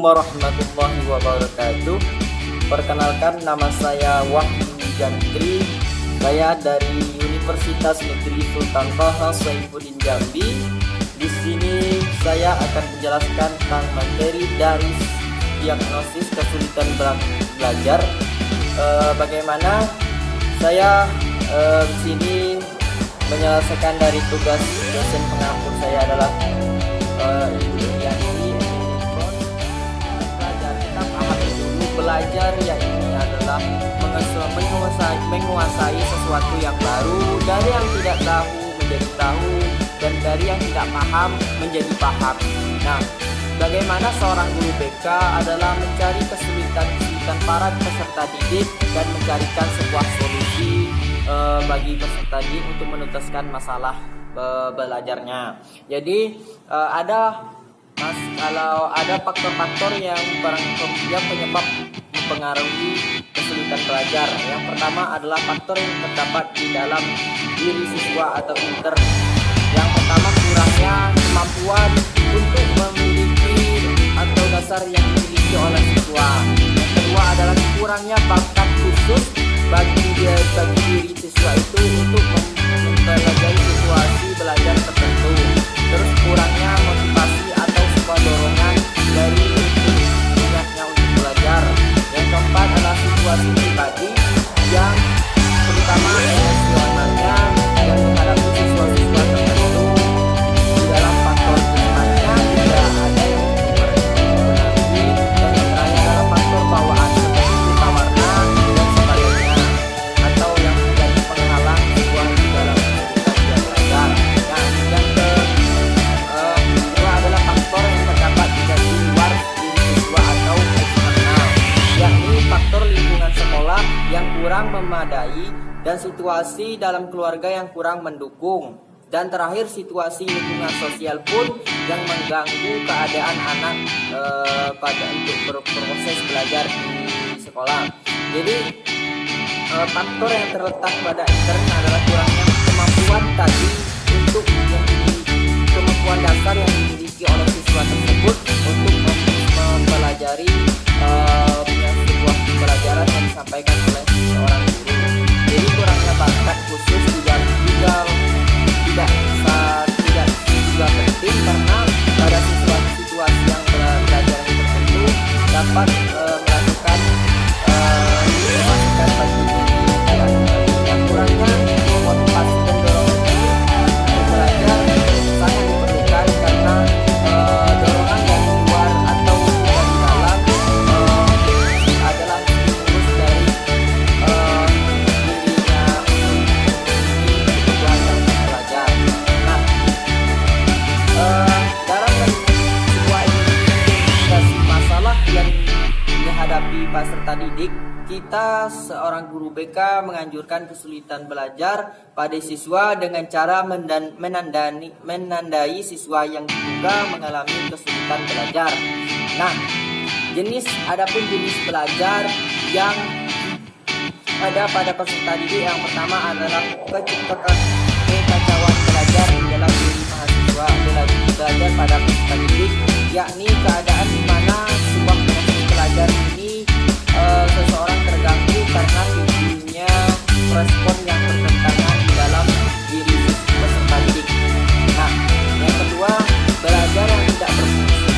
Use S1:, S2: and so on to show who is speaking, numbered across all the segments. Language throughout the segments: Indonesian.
S1: warahmatullahi wabarakatuh. Perkenalkan, nama saya Wahyu Jantri. Saya dari Universitas Negeri Sultan Toha Saifuddin Jambi. Di sini saya akan menjelaskan tentang materi dari diagnosis kesulitan belajar. Bagaimana saya di sini menyelesaikan dari tugas dosen pengampun saya adalah Ibu Yani. Kita pahami dulu, belajar ya ini adalah menguasai sesuatu yang baru, dari yang tidak tahu menjadi tahu, dan dari yang tidak paham menjadi paham. Nah, bagaimana seorang guru BK adalah mencari kesulitan para peserta didik dan mencarikan sebuah solusi bagi peserta didik untuk menuntaskan masalah belajarnya. Jadi kalau ada faktor-faktor yang penyebab mempengaruhi kesulitan belajar. Yang pertama adalah faktor yang terdapat di dalam diri siswa atau intern. Yang pertama, kurangnya kemampuan untuk memiliki atau dasar yang dimiliki oleh siswa. Yang kedua adalah kurangnya bakat khusus bagi diri siswa itu untuk mempelajari situasi belajar tertentu. Terus kurangnya motivasi atau sebuah dorongan dari niatnya untuk belajar. Yang keempat adalah situasi pribadi yang terutama emosionalnya yang menghadapi siswa-siswa tertentu. Di dalam faktor kesehatannya tidak ada yang mempengaruhi. Dan yang terakhir adalah faktor bawaan seperti pita warna dan sebagainya, atau yang menjadi penghalang siswa di dalam kesulitan belajar. Nah, yang kedua adalah faktor yang terdapat di luar diri siswa atau eksternal, yakni faktor lingkungan sekolah yang kurang memadai dan situasi dalam keluarga yang kurang mendukung. Dan terakhir, situasi lingkungan sosial pun yang mengganggu keadaan anak pada untuk berproses belajar di sekolah. Jadi faktor yang terletak pada intern adalah kurangnya kemampuan tadi untuk kemampuan dasar yang dimiliki oleh siswa tersebut untuk mempelajari sebuah pelajaran yang disampaikan oleh seorang guru. Jadi kurangnya bakat khusus juga tidak penting, karena pada situasi yang belajar tertentu dapat melakukan memasukkan bagi diri yang kurangnya motivasi dan dorongan untuk belajar sangat diperlukan, karena dorongan dari luar atau dari dalam adalah stimulus dari dirinya belajar. Nah, dalam sebuah identifikasi masalah yang dihadapi peserta didik, kita seorang guru BK menganjurkan kesulitan belajar pada siswa dengan cara menandai siswa yang diduga mengalami kesulitan belajar. Nah, adapun jenis belajar yang ada pada peserta didik, yang pertama adalah kekacauan belajar di dalam diri mahasiswa. Belajar pada peserta didik, yakni keadaan di mana sebuah proses belajar ini seseorang terganggu karena tingginya respon yang bertentangan di dalam diri peserta didik. Nah, yang kedua, belajar yang tidak berfungsi.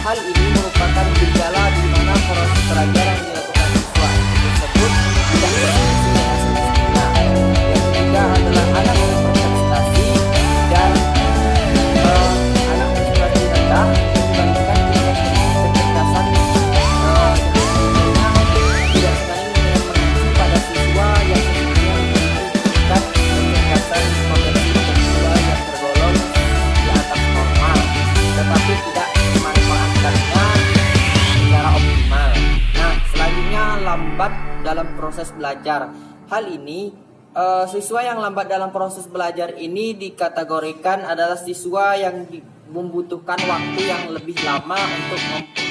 S1: Hal ini merupakan gejala di mana proses belajar yang dilakukan siswa tersebut tidak berfungsi dengan semestinya. Yang ketiga adalah anak yang berprestasi dan anak berprestasi rendah dibandingkan dengan kecerdasan tidak sebanding dengan mengacu pada siswa yang sesungguhnya memiliki tingkat kecerdasan potensi intelektual yang tergolong di atas normal, tetapi tidak memanfaatkannya secara optimal. Nah, selanjutnya lambat dalam proses belajar. Hal ini siswa yang lambat dalam proses belajar ini dikategorikan adalah siswa yang membutuhkan waktu yang lebih lama untuk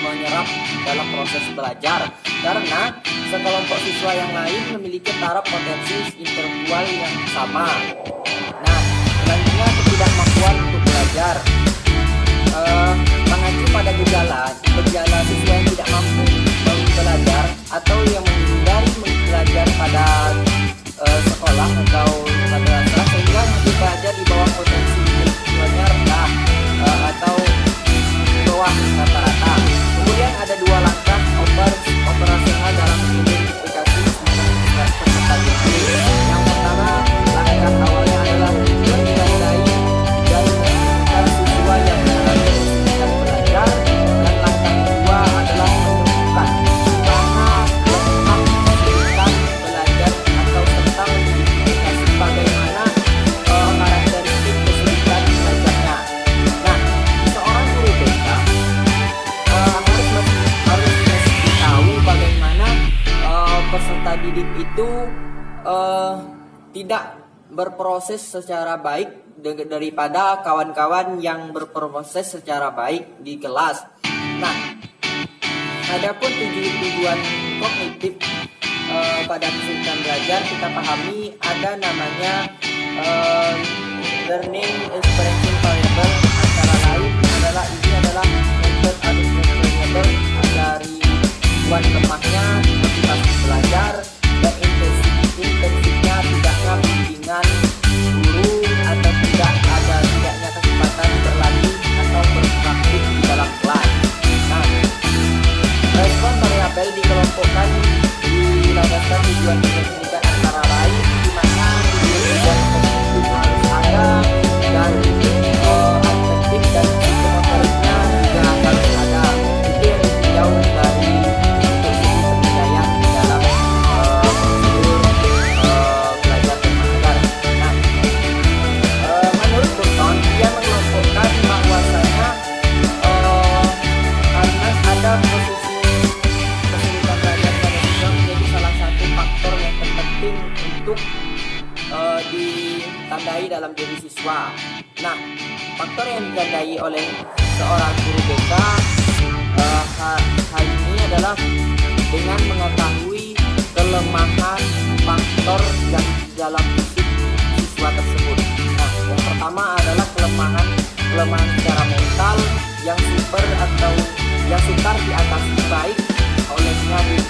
S1: menyerap dalam proses belajar, karena sekelompok siswa yang lain memiliki taraf potensi intelektual yang sama. Nah, selanjutnya ketidakmampuan untuk belajar. Mengacu pada gejala siswa yang tidak mampu belajar atau yang menghindari belajar pada sekolah atau pada kelas sehingga masih belajar di bawah potensi intelektualnya rendah atau di bawah rata-rata. Kemudian ada 2 langkah operasional dalam mengidentifikasi peserta didik. Yang pertama, langkah awalnya adalah menilai dan menemukan siswa yang mengalami kesulitan belajar, dan langkah kedua adalah menemukan mana letak kesulitan belajar atau serta mengidentifikasi bagaimana karakteristik kesulitan belajarnya. Nah, seorang guru BK harus tahu bagaimana peserta didik itu tidak berproses secara baik daripada kawan-kawan yang berproses secara baik di kelas. Nah, adapun tujuan kognitif pada kesulitan belajar kita pahami ada namanya learning expression variable, antara lain adalah method adaptation variable dari tujuan lemahnya motivasi belajar dan intensifnya tidaknya bimbingan guru atau tidaknya kesempatan berlatih atau berpraktik di dalam kelas. Nah, respon variabel dikelompokkan dilandaskan tujuan pendidikan antara lain di mana tujuan kognitif harus ada dan afektif dan psikomotoriknya juga harus ada. Itu yang ditinjau dari untuk segi penilaian di dalam prosedur belajar dan mengajar. Nah, menurut Burton dia mengelompokkan bahwasanya karena ada posisi kesulitan belajar pada siswa menjadi salah satu faktor yang terpenting untuk ditandai dalam diri siswa. Nah, faktor yang ditandai oleh seorang guru BK hal ini adalah dengan mengetahui kelemahan faktor yang dalam fisik siswa tersebut. Nah, yang pertama adalah kelemahan secara mental yang super atau yang sukar diatasi baik olehnya oleh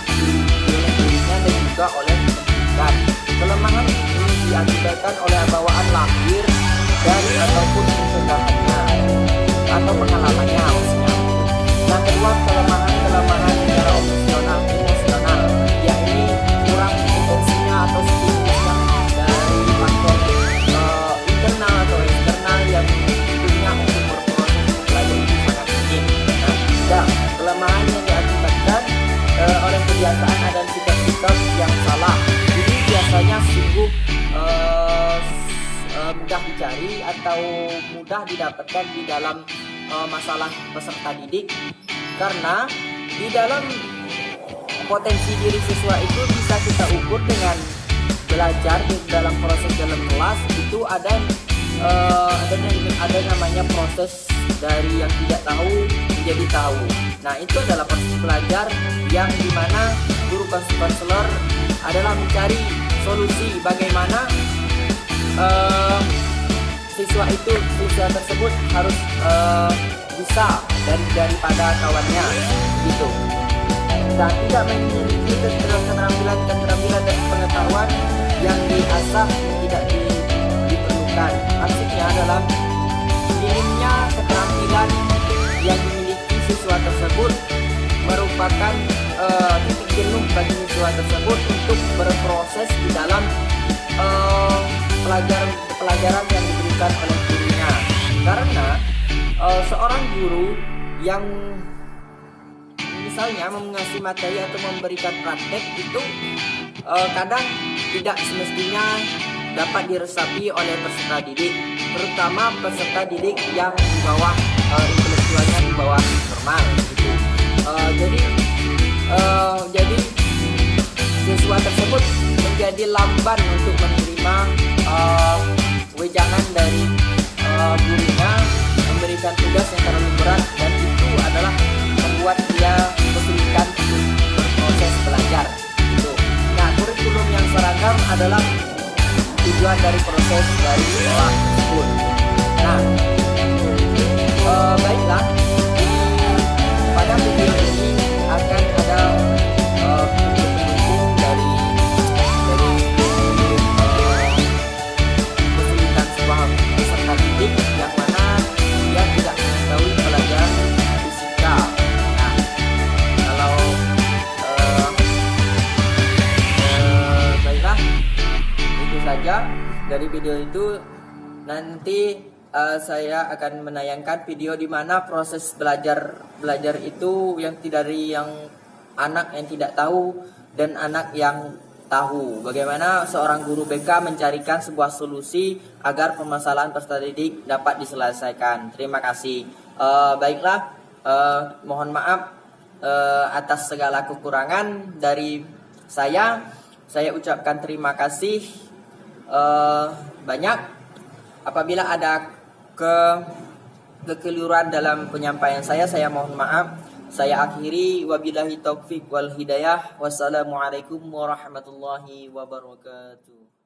S1: dirinya dan juga oleh pendidikan. Kelemahan ini diakibatkan oleh bawaan lahir dan ataupun pencegahannya atau pengalamannya maksudnya. Nah, kedua kelemahan secara emosional, yakni kurang intensinya atau stimulusnya dari faktor internal atau eksternal yang tentunya untuk berproses belajar itu sangat minim. Nah, dan kelemahan yang diakibatkan oleh kebiasaan dan sikap-sikap yang salah. Ini biasanya sungguh mudah dicari atau mudah didapatkan di dalam masalah peserta didik, karena di dalam potensi diri siswa itu bisa kita ukur dengan belajar di dalam proses dalam kelas itu ada namanya proses dari yang tidak tahu menjadi tahu. Nah, itu adalah proses belajar yang dimana guru konselor adalah mencari solusi bagaimana siswa tersebut harus bisa daripada kawannya gitu, dan tidak memiliki keterampilan dan pengetahuan yang diasah tidak diperlukan. Maksudnya adalah minimnya keterampilan yang dimiliki siswa tersebut merupakan titik jenuh bagi siswa tersebut untuk berproses di dalam pelajaran yang diberikan oleh gurunya. Karena seorang guru yang misalnya mengasih materi atau memberikan praktek itu kadang tidak semestinya dapat diresapi oleh peserta didik, terutama peserta didik yang di bawah intelektualnya di bawah normal gitu. Jadi siswa tersebut menjadi lamban untuk menerima wejangan dari gurunya memberikan tugas yang terlalu berat, dan itu adalah membuat dia kesulitan untuk berproses belajar gitu. Nah, kurikulum yang seragam adalah tujuan dari proses dari sekolah tersebut. Nah, baiklah, di video ini akan ada pendukung dari kesulitan sebuah peserta didik yang mana dia tidak mengetahui pelajaran fisika. Nah, kalau baiklah, itu saja dari video itu. Nanti saya akan menayangkan video di mana proses belajar itu yang dari yang anak yang tidak tahu dan anak yang tahu. Bagaimana seorang guru BK mencarikan sebuah solusi agar permasalahan peserta didik dapat diselesaikan. Terima kasih. Baiklah, mohon maaf atas segala kekurangan dari saya. Saya ucapkan terima kasih banyak. Apabila ada kekeliruan dalam penyampaian saya mohon maaf. Saya akhiri, wabillahi taufik wal hidayah. Wassalamualaikum warahmatullahi wabarakatuh.